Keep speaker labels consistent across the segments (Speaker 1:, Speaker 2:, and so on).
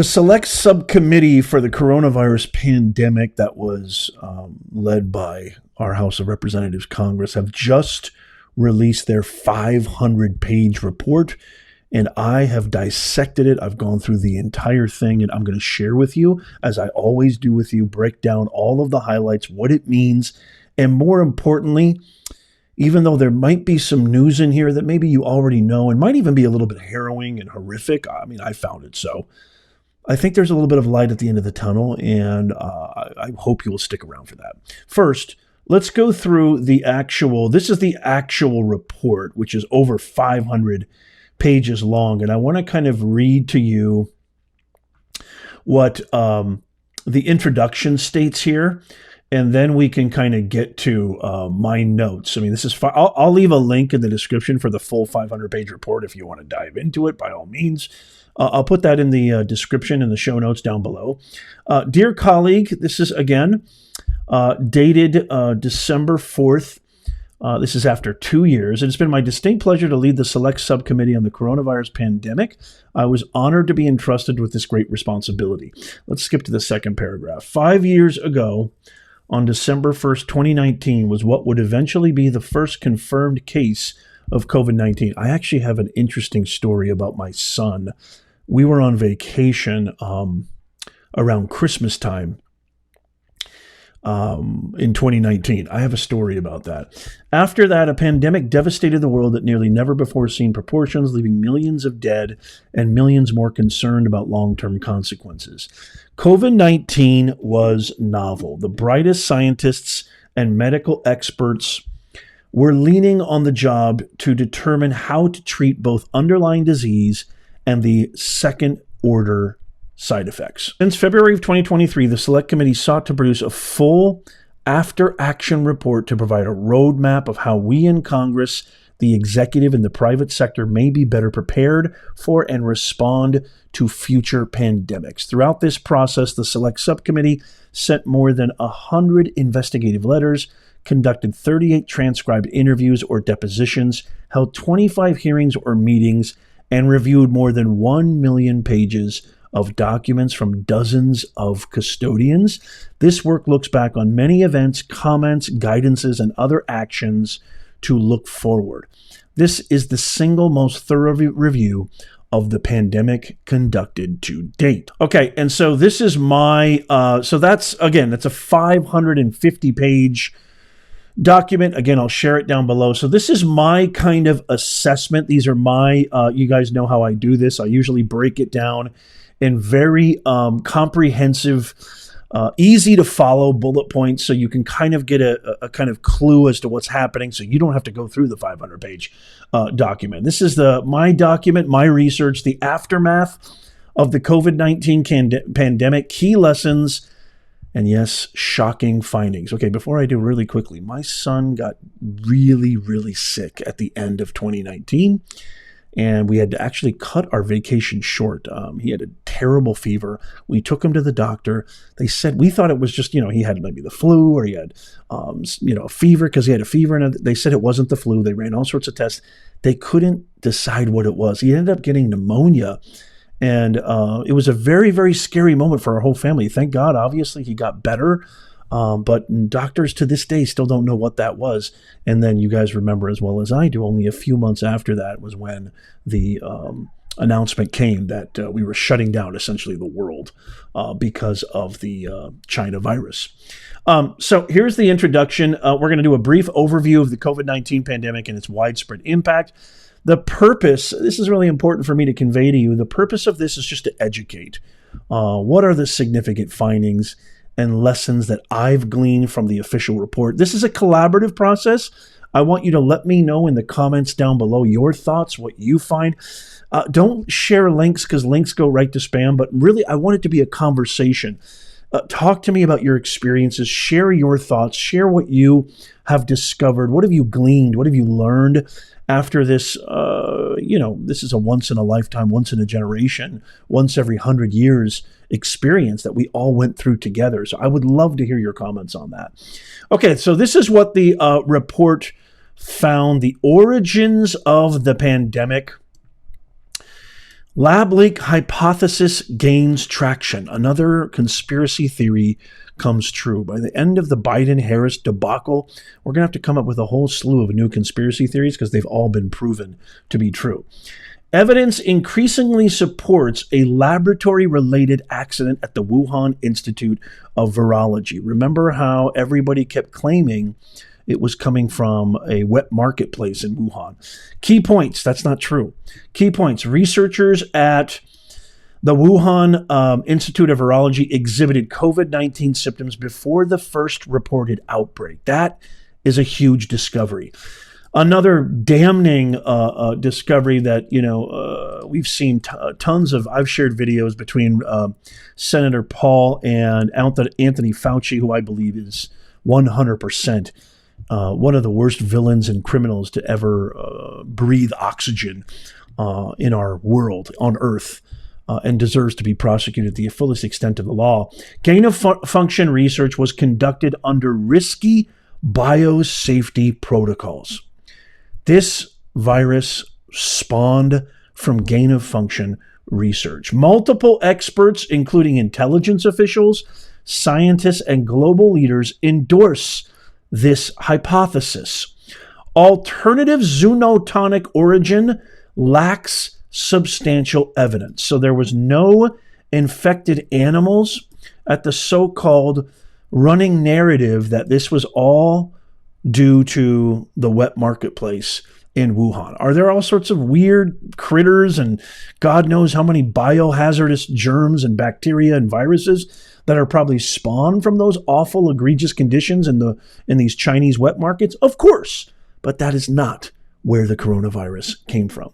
Speaker 1: The select subcommittee for the coronavirus pandemic that was led by our House of Representatives Congress have just released their 500-page report, and I have dissected it. I've gone through the entire thing, and I'm going to share with you, as I always do with you, break down all of the highlights, what it means, and more importantly, even though there might be some news in here that maybe you already know and might even be a little bit harrowing and horrific. I mean, I found it so. I think there's a little bit of light at the end of the tunnel, and I hope you will stick around for that. First, let's go through this is the actual report, which is over 500 pages long, and I want to kind of read to you what the introduction states here, and then we can kind of get to my notes. I mean, this is I'll leave a link in the description for the full 500-page report if you want to dive into it, by all means. I'll put that in the description and the show notes down below. Dear colleague, this is, again, dated December 4th. This is after 2 years. It has been my distinct pleasure to lead the select subcommittee on the coronavirus pandemic. I was honored to be entrusted with this great responsibility. Let's skip to the second paragraph. 5 years ago, on December 1st, 2019, was what would eventually be the first confirmed case of COVID-19. I actually have an interesting story about my son. We were on vacation around Christmas time in 2019. I have a story about that. After that, a pandemic devastated the world at nearly never before seen proportions, leaving millions of dead and millions more concerned about long-term consequences. COVID-19 was novel. The brightest scientists and medical experts were leaning on the job to determine how to treat both underlying disease and the second-order side effects. Since February of 2023, the Select Committee sought to produce a full after-action report to provide a roadmap of how we in Congress, the executive, and the private sector may be better prepared for and respond to future pandemics. Throughout this process, the Select Subcommittee sent more than 100 investigative letters, conducted 38 transcribed interviews or depositions, held 25 hearings or meetings, and reviewed more than 1 million pages of documents from dozens of custodians. This work looks back on many events, comments, guidances, and other actions to look forward. This is the single most thorough review of the pandemic conducted to date. Okay, and so this is my, that's a 550-page document. Again, I'll share it down below. So this is my kind of assessment. These are my, you guys know how I do this. I usually break it down in very comprehensive, easy to follow bullet points, so you can kind of get a kind of clue as to what's happening, so you don't have to go through the 500-page document. This is my document, my research, the aftermath of the COVID-19 pandemic, key lessons, and yes, shocking findings. Okay, before I do, really quickly, my son got really, really sick at the end of 2019. And we had to actually cut our vacation short. He had a terrible fever. We took him to the doctor. They said, we thought it was just, he had maybe the flu, or he had, a fever because he had a fever. And they said it wasn't the flu. They ran all sorts of tests. They couldn't decide what it was. He ended up getting pneumonia. And it was a very, very scary moment for our whole family. Thank God, obviously, he got better. But doctors to this day still don't know what that was. And then you guys remember as well as I do, only a few months after that was when the announcement came that we were shutting down essentially the world because of the China virus. So here's the introduction. We're going to do a brief overview of the COVID-19 pandemic and its widespread impact. The purpose, this is really important for me to convey to you, the purpose of this is just to educate. What are the significant findings and lessons that I've gleaned from the official report? This is a collaborative process. I want you to let me know in the comments down below your thoughts, what you find. Don't share links because links go right to spam, but really I want it to be a conversation. Talk to me about your experiences. Share your thoughts. Share what you have discovered. What have you gleaned? What have you learned after this? This is a once in a lifetime, once in a generation, once every 100 years experience that we all went through together. So I would love to hear your comments on that. Okay, so this is what the report found. The origins of the pandemic. Lab leak hypothesis gains traction. Another conspiracy theory comes true. By the end of the Biden-Harris debacle, we're going to have to come up with a whole slew of new conspiracy theories because they've all been proven to be true. Evidence increasingly supports a laboratory-related accident at the Wuhan Institute of Virology. Remember how everybody kept claiming it was coming from a wet marketplace in Wuhan. Key points, that's not true. Key points, researchers at the Wuhan Institute of Virology exhibited COVID-19 symptoms before the first reported outbreak. That is a huge discovery. Another damning discovery that, we've seen tons of, I've shared videos between Senator Paul and Anthony Fauci, who I believe is 100% one of the worst villains and criminals to ever breathe oxygen in our world, on Earth, and deserves to be prosecuted to the fullest extent of the law. Gain-of-function research was conducted under risky biosafety protocols. This virus spawned from gain-of-function research. Multiple experts, including intelligence officials, scientists, and global leaders, endorse this hypothesis. Alternative zoonotonic origin lacks substantial evidence. So there was no infected animals at the so-called running narrative that this was all due to the wet marketplace in Wuhan. Are there all sorts of weird critters and God knows how many biohazardous germs and bacteria and viruses that are probably spawned from those awful, egregious conditions in these Chinese wet markets? Of course, but that is not where the coronavirus came from.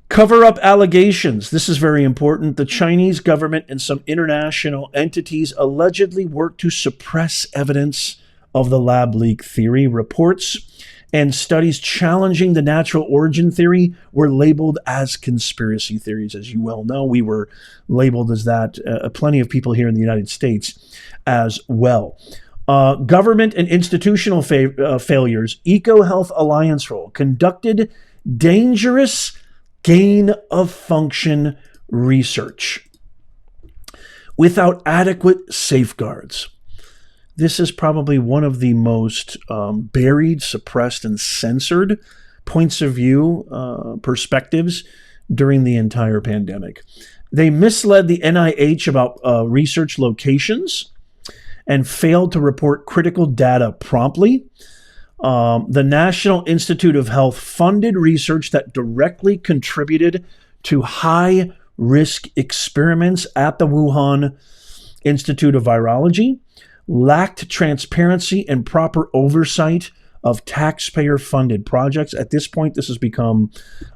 Speaker 1: Cover-up allegations. This is very important. The Chinese government and some international entities allegedly worked to suppress evidence of the lab leak theory. Reports and studies challenging the natural origin theory were labeled as conspiracy theories. As you well know, we were labeled as that, plenty of people here in the United States as well. Government and institutional failures. EcoHealth Alliance role conducted dangerous gain-of-function research without adequate safeguards. This is probably one of the most buried, suppressed, and censored points of view, perspectives during the entire pandemic. They misled the NIH about research locations and failed to report critical data promptly. The National Institute of Health funded research that directly contributed to high-risk experiments at the Wuhan Institute of Virology, lacked transparency and proper oversight of taxpayer-funded projects. At this point, this has become,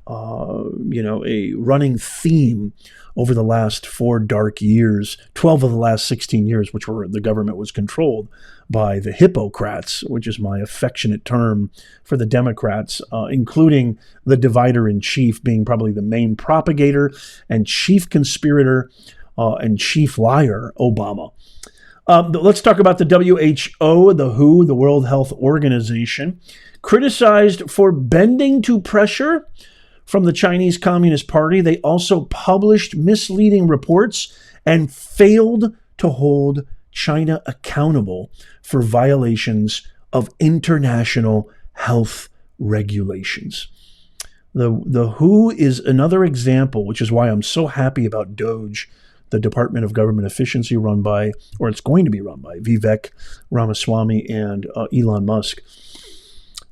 Speaker 1: a running theme over the last 4 dark years, 12 of the last 16 years, which were the government was controlled by the Hippocrats, which is my affectionate term for the Democrats, including the divider-in-chief being probably the main propagator and chief conspirator and chief liar, Obama. Let's talk about the WHO, the WHO, the World Health Organization, criticized for bending to pressure from the Chinese Communist Party. They also published misleading reports and failed to hold China accountable for violations of international health regulations. The WHO is another example, which is why I'm so happy about DOGE, the Department of Government Efficiency it's going to be run by Vivek Ramaswamy and Elon Musk.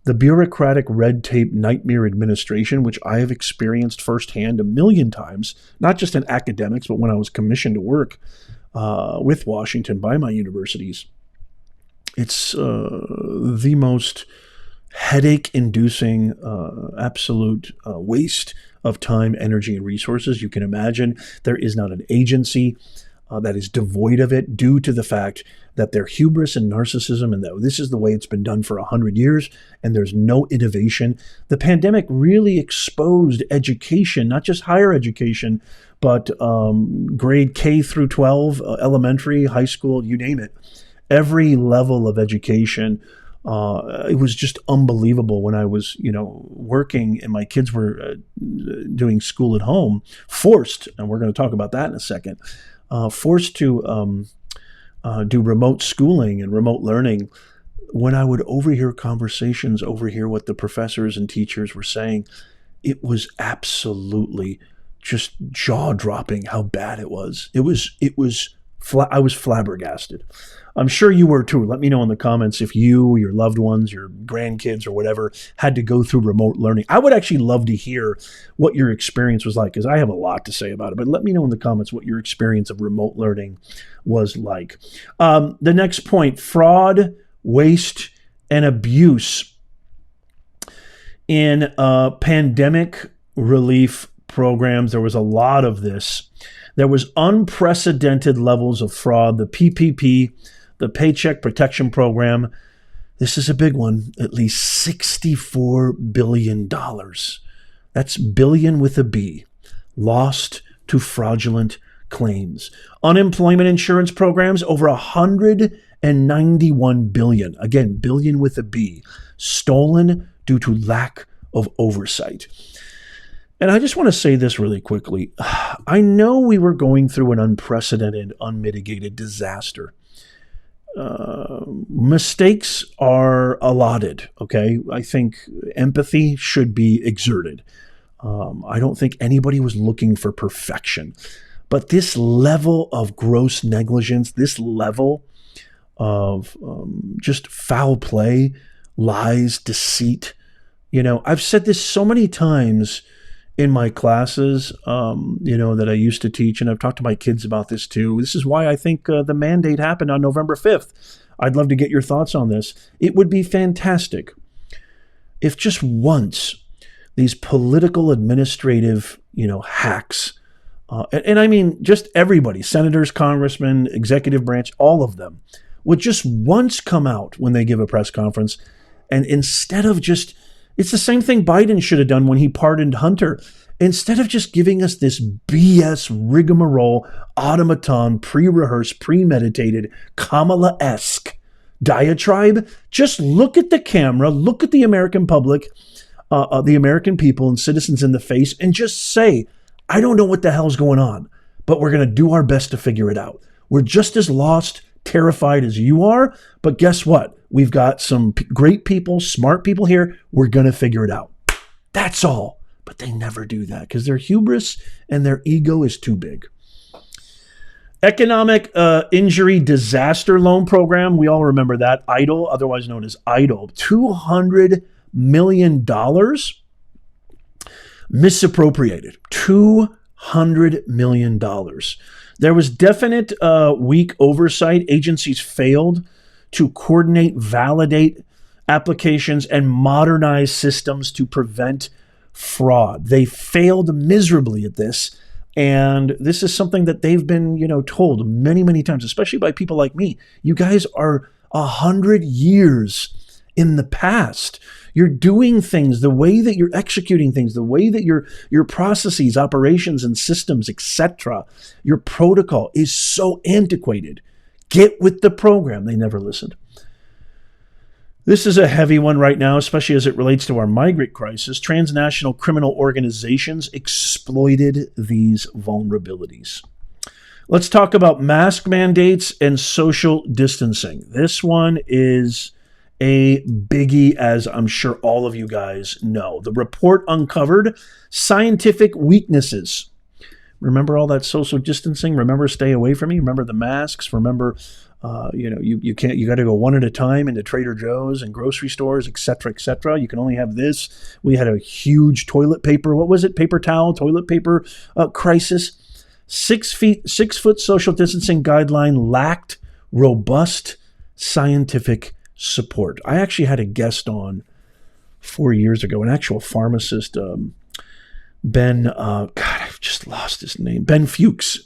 Speaker 1: The bureaucratic red tape nightmare administration, which I have experienced firsthand a million times, not just in academics, but when I was commissioned to work with Washington by my universities. It's the most headache-inducing, absolute waste of time, energy, and resources you can imagine. There is not an agency that is devoid of it due to the fact that their hubris and narcissism, and that this is the way it's been done for 100 years, and there's no innovation. The pandemic really exposed education, not just higher education, but grade K through 12, elementary, high school, you name it. Every level of education It was just unbelievable when I was, working and my kids were doing school at home, forced, and we're going to talk about that in a second, forced to do remote schooling and remote learning. When I would overhear conversations, overhear what the professors and teachers were saying, it was absolutely just jaw-dropping how bad it was. I was flabbergasted. I'm sure you were too. Let me know in the comments if you, your loved ones, your grandkids or whatever had to go through remote learning. I would actually love to hear what your experience was like, because I have a lot to say about it. But let me know in the comments what your experience of remote learning was like. The next point, fraud, waste, and abuse in pandemic relief programs. There was a lot of this. There was unprecedented levels of fraud. The PPP, the Paycheck Protection Program, this is a big one, at least $64 billion. That's billion with a B, lost to fraudulent claims. Unemployment insurance programs, over $191 billion. Again, billion with a B, stolen due to lack of oversight. And I just want to say this really quickly. I know we were going through an unprecedented, unmitigated disaster. Mistakes are allotted, okay? I think empathy should be exerted. I don't think anybody was looking for perfection. But this level of gross negligence, this level of just foul play, lies, deceit, I've said this so many times in my classes, that I used to teach, and I've talked to my kids about this too. This is why I think the mandate happened on November 5th. I'd love to get your thoughts on this. It would be fantastic if just once these political administrative, hacks, and I mean just everybody, senators, congressmen, executive branch, all of them, would just once come out when they give a press conference, and instead of just, it's the same thing Biden should have done when he pardoned Hunter. Instead of just giving us this BS rigmarole, automaton, pre-rehearsed, premeditated, Kamala-esque diatribe, just look at the camera, look at the American public, the American people and citizens in the face, and just say, I don't know what the hell's going on, but we're going to do our best to figure it out. We're just as lost, terrified as you are, but guess what? We've got some great people, smart people here. We're going to figure it out. That's all. But they never do that because their hubris and their ego is too big. Economic Injury Disaster Loan Program. We all remember that. EIDL, otherwise known as EIDL. $200 million misappropriated. $200 million. There was definite weak oversight. Agencies failed to coordinate, validate applications, and modernize systems to prevent fraud. They failed miserably at this. And this is something that they've been, told many, many times, especially by people like me. You guys are 100 years in the past. You're doing things, the way that you're executing things, the way that your processes, operations, and systems, etc., your protocol is so antiquated. Get with the program. They never listened. This is a heavy one right now, especially as it relates to our migrant crisis. Transnational criminal organizations exploited these vulnerabilities. Let's talk about mask mandates and social distancing. This one is a biggie, as I'm sure all of you guys know. The report uncovered scientific weaknesses. Remember all that social distancing? Remember stay away from me? Remember the masks? Remember, you can't, you got to go one at a time into Trader Joe's and grocery stores, et cetera, et cetera. You can only have this. We had a huge toilet paper. What was it? Paper towel, toilet paper crisis. 6 foot social distancing guideline lacked robust scientific support. I actually had a guest on 4 years ago, an actual pharmacist, Ben, God, I've just lost his name. Ben Fuchs.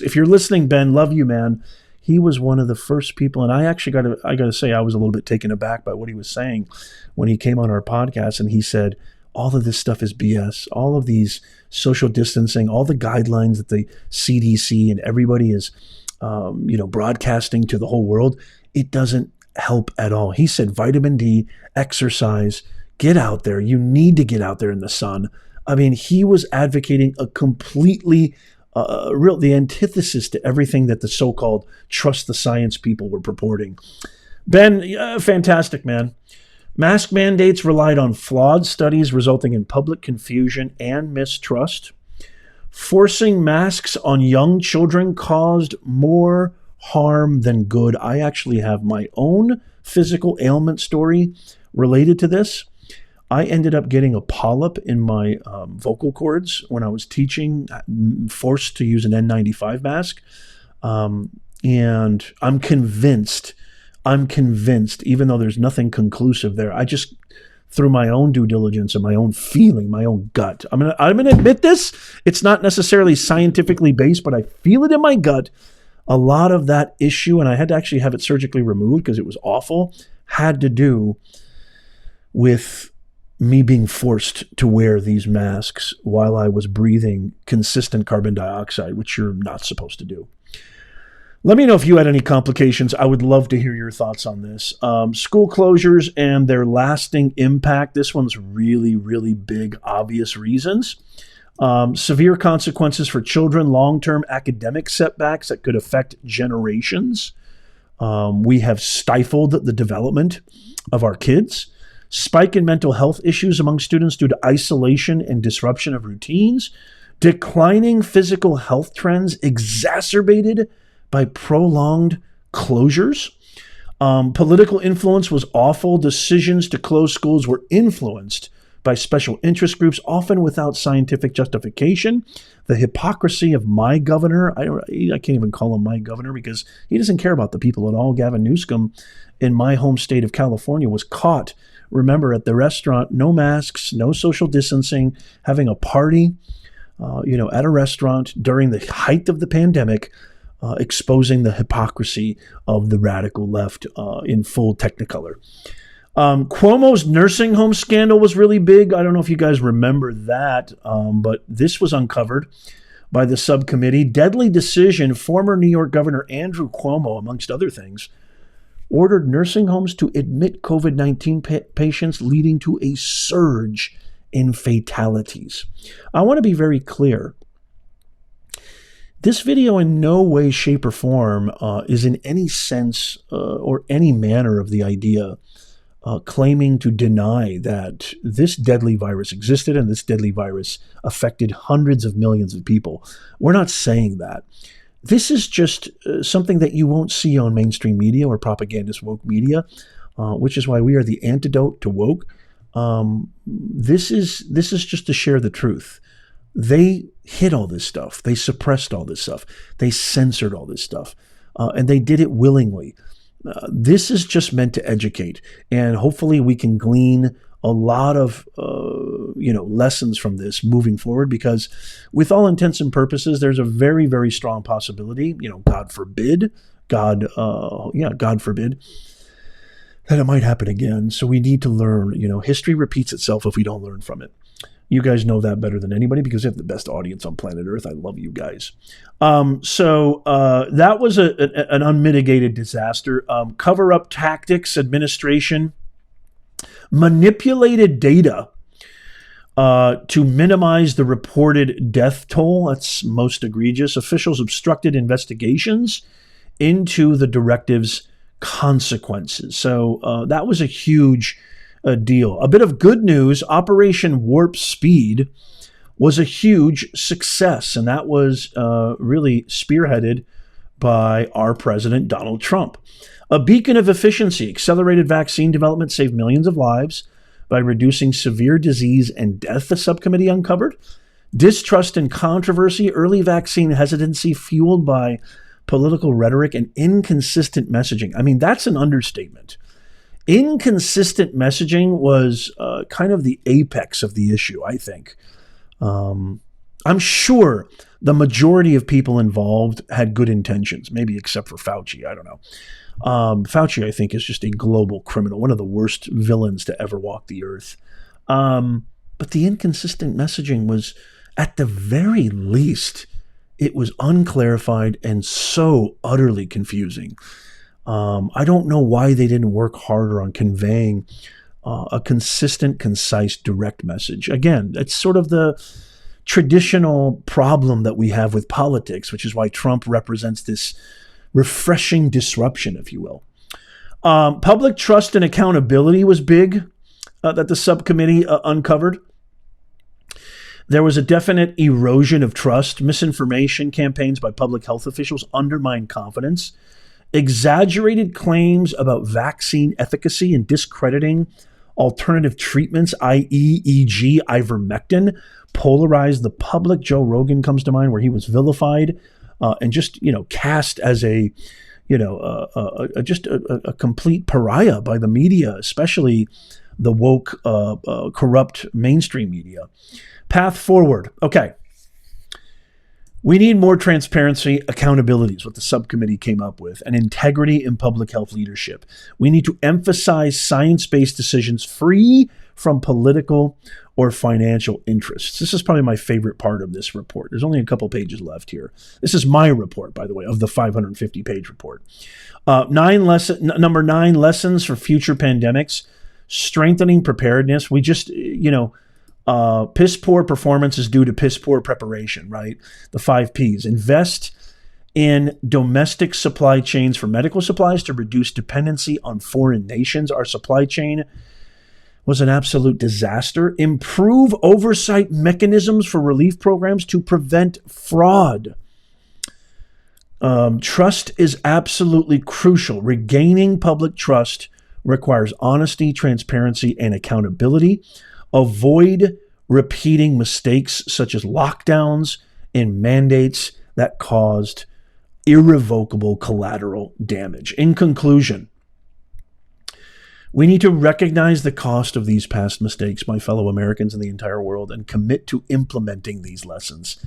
Speaker 1: If you're listening, Ben, love you, man. He was one of the first people, and I actually got to say, I was a little bit taken aback by what he was saying when he came on our podcast, and he said, all of this stuff is BS. All of these social distancing, all the guidelines that the CDC and everybody is, broadcasting to the whole world, it doesn't help at all. He said vitamin D, exercise, get out there. You need to get out there in the sun. I mean, he was advocating a completely the antithesis to everything that the so-called trust the science people were purporting. Ben, fantastic, man. Mask mandates relied on flawed studies resulting in public confusion and mistrust. Forcing masks on young children caused more harm than good. I actually have my own physical ailment story related to this. I ended up getting a polyp in my vocal cords when I was teaching, forced to use an N95 mask. And I'm convinced, even though there's nothing conclusive there, I just, through my own due diligence and my own feeling, my own gut, I'm gonna admit this. It's not necessarily scientifically based, but I feel it in my gut. A lot of that issue, and I had to actually have it surgically removed because it was awful, had to do with me being forced to wear these masks while I was breathing consistent carbon dioxide, which you're not supposed to do. Let me know if you had any complications. I would love to hear your thoughts on this. School closures and their lasting impact. This one's really, really big, obvious reasons. Severe consequences for children, long-term academic setbacks that could affect generations. We have stifled the development of our kids. Spike in mental health issues among students due to isolation and disruption of routines. Declining physical health trends exacerbated by prolonged closures. Political influence was awful. Decisions to close schools were influenced by special interest groups, often without scientific justification. The hypocrisy of my governor, I can't even call him my governor because he doesn't care about the people at all. Gavin Newsom in my home state of California was caught, remember, at the restaurant, no masks, no social distancing, having a party, at a restaurant during the height of the pandemic, exposing the hypocrisy of the radical left in full technicolor. Cuomo's nursing home scandal was really big. I don't know if you guys remember that, but this was uncovered by the subcommittee. Deadly decision. Former New York Governor Andrew Cuomo, amongst other things, ordered nursing homes to admit COVID-19 patients, leading to a surge in fatalities. I want to be very clear. This video in no way, shape, or form is in any sense or any manner of the idea claiming to deny that this deadly virus existed and this deadly virus affected hundreds of millions of people. We're not saying that. This is just something that you won't see on mainstream media or propagandist woke media, which is why we are the antidote to woke. This is just to share the truth. They hid all this stuff. They suppressed all this stuff. They censored all this stuff, and they did it willingly. This is just meant to educate, and hopefully we can glean a lot of lessons from this moving forward, because with all intents and purposes, there's a very, very strong possibility, God forbid, God forbid, that it might happen again. So we need to learn. History repeats itself if we don't learn from it. You guys know that better than anybody because you have the best audience on planet Earth. I love you guys. So that was an unmitigated disaster. Cover-up tactics, administration, manipulated data to minimize the reported death toll. That's most egregious. Officials obstructed investigations into the directive's consequences. So that was a huge deal. A bit of good news, Operation Warp Speed was a huge success, and that was really spearheaded by our president, Donald Trump. A beacon of efficiency, accelerated vaccine development saved millions of lives by reducing severe disease and death, the subcommittee uncovered. Distrust and controversy, early vaccine hesitancy fueled by political rhetoric and inconsistent messaging. I mean, that's an understatement. Inconsistent messaging was kind of the apex of the issue, I think. I'm sure the majority of people involved had good intentions, maybe except for Fauci. I don't know. Fauci, I think, is just a global criminal, one of the worst villains to ever walk the earth. But the inconsistent messaging was, at the very least, it was unclarified and so utterly confusing. I don't know why they didn't work harder on conveying a consistent, concise, direct message. Again, it's sort of the traditional problem that we have with politics, which is why Trump represents this refreshing disruption, if you will. Public trust and accountability was big that the subcommittee uncovered. There was a definite erosion of trust. Misinformation campaigns by public health officials undermined confidence. Exaggerated claims about vaccine efficacy and discrediting alternative treatments, i.e., e.g., ivermectin, polarized the public. Joe Rogan comes to mind, where he was vilified and just, cast as a complete pariah by the media, especially the woke, corrupt mainstream media. Path forward. Okay. We need more transparency, accountability is what the subcommittee came up with, and integrity in public health leadership. We need to emphasize science-based decisions free from political or financial interests. This is probably my favorite part of this report. There's only a couple pages left here. This is my report, by the way, of the 550-page report. Number 9, lessons for future pandemics, strengthening preparedness. We just, piss poor performance is due to piss poor preparation, right? The 5 Ps. Invest in domestic supply chains for medical supplies to reduce dependency on foreign nations. Our supply chain was an absolute disaster. Improve oversight mechanisms for relief programs to prevent fraud. Trust is absolutely crucial. Regaining public trust requires honesty, transparency, and accountability. Avoid repeating mistakes such as lockdowns and mandates that caused irrevocable collateral damage. In conclusion, we need to recognize the cost of these past mistakes, my fellow Americans in the entire world, and commit to implementing these lessons.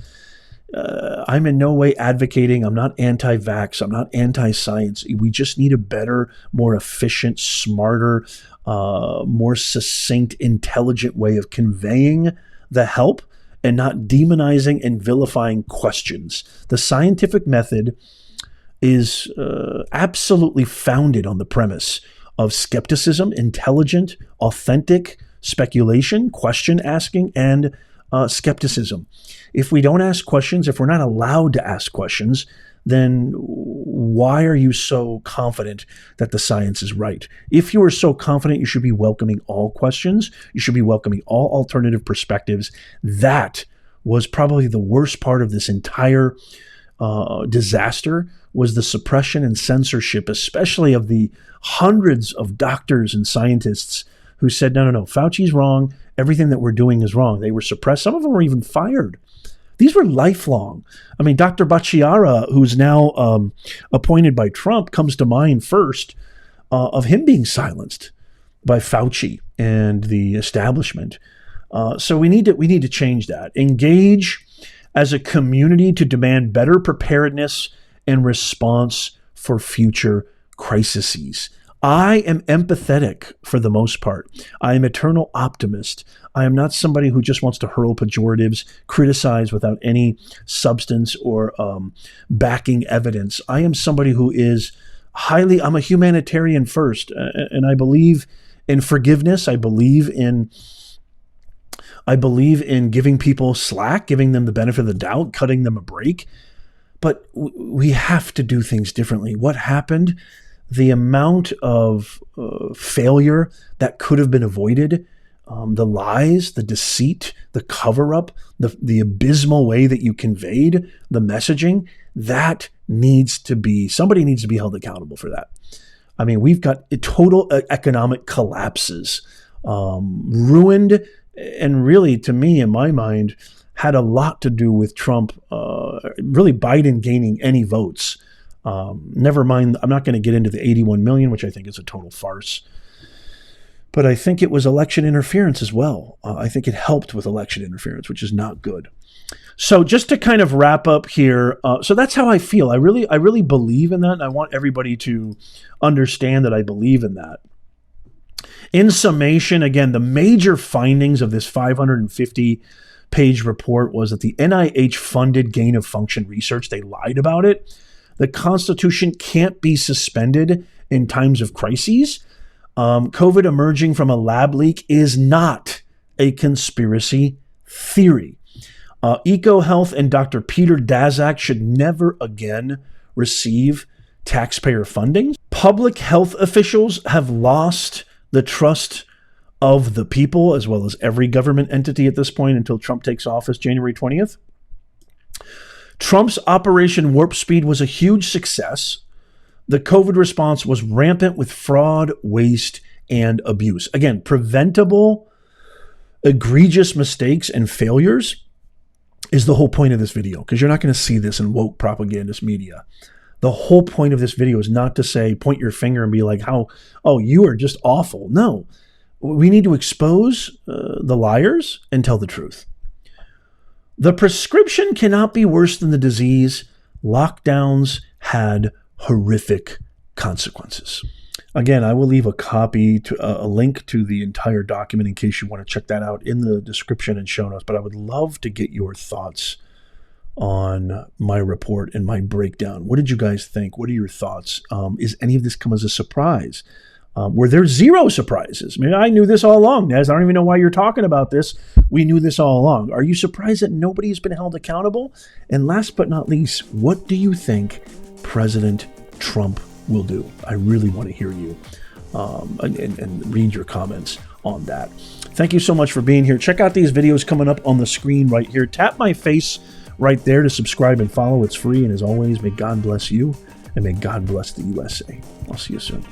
Speaker 1: I'm in no way advocating. I'm not anti-vax. I'm not anti-science. We just need a better, more efficient, smarter, more succinct, intelligent way of conveying the help and not demonizing and vilifying questions. The scientific method is absolutely founded on the premise of skepticism, intelligent, authentic speculation, question asking, and skepticism. If we don't ask questions, if we're not allowed to ask questions, then why are you so confident that the science is right? If you are so confident, you should be welcoming all questions. You should be welcoming all alternative perspectives. That was probably the worst part of this entire disaster, was the suppression and censorship, especially of the hundreds of doctors and scientists who said, no, Fauci's wrong. Everything that we're doing is wrong. They were suppressed. Some of them were even fired. These were lifelong. I mean, Dr. Bacciara, who's now appointed by Trump, comes to mind first of him being silenced by Fauci and the establishment. So we need to change that. Engage as a community to demand better preparedness and response for future crises. I am empathetic for the most part. I am eternal optimist. I am not somebody who just wants to hurl pejoratives, criticize without any substance or backing evidence. I am somebody who is I'm a humanitarian first, and I believe in forgiveness. I believe in giving people slack, giving them the benefit of the doubt, cutting them a break. But we have to do things differently. What happened? The amount of failure that could have been avoided, the lies, the deceit, the cover-up, the abysmal way that you conveyed the messaging, somebody needs to be held accountable for that. I mean, we've got total economic collapses, ruined, and really, to me, in my mind, had a lot to do with Trump, really Biden gaining any votes. Never mind, I'm not going to get into the 81 million, which I think is a total farce. But I think it was election interference as well. I think it helped with election interference, which is not good. So just to kind of wrap up here, so that's how I feel. I really believe in that, and I want everybody to understand that I believe in that. In summation, again, the major findings of this 550-page report was that the NIH funded gain of function research, they lied about it. The Constitution can't be suspended in times of crises. COVID emerging from a lab leak is not a conspiracy theory. EcoHealth and Dr. Peter Daszak should never again receive taxpayer funding. Public health officials have lost the trust of the people, as well as every government entity at this point until Trump takes office January 20th. Trump's Operation Warp Speed was a huge success. The COVID response was rampant with fraud, waste, and abuse. Again, preventable, egregious mistakes and failures is the whole point of this video, because you're not going to see this in woke propagandist media. The whole point of this video is not to say, point your finger and be like, you are just awful. No, we need to expose the liars and tell the truth. The prescription cannot be worse than the disease. Lockdowns had horrific consequences. Again, I will leave a link to the entire document in case you want to check that out in the description and show notes. But I would love to get your thoughts on my report and my breakdown. What did you guys think? What are your thoughts? Is any of this come as a surprise? Were there zero surprises? I mean, I knew this all along, Nez. I don't even know why you're talking about this. We knew this all along. Are you surprised that nobody has been held accountable? And last but not least, what do you think President Trump will do? I really want to hear you and read your comments on that. Thank you so much for being here. Check out these videos coming up on the screen right here. Tap my face right there to subscribe and follow. It's free. And as always, may God bless you and may God bless the USA. I'll see you soon.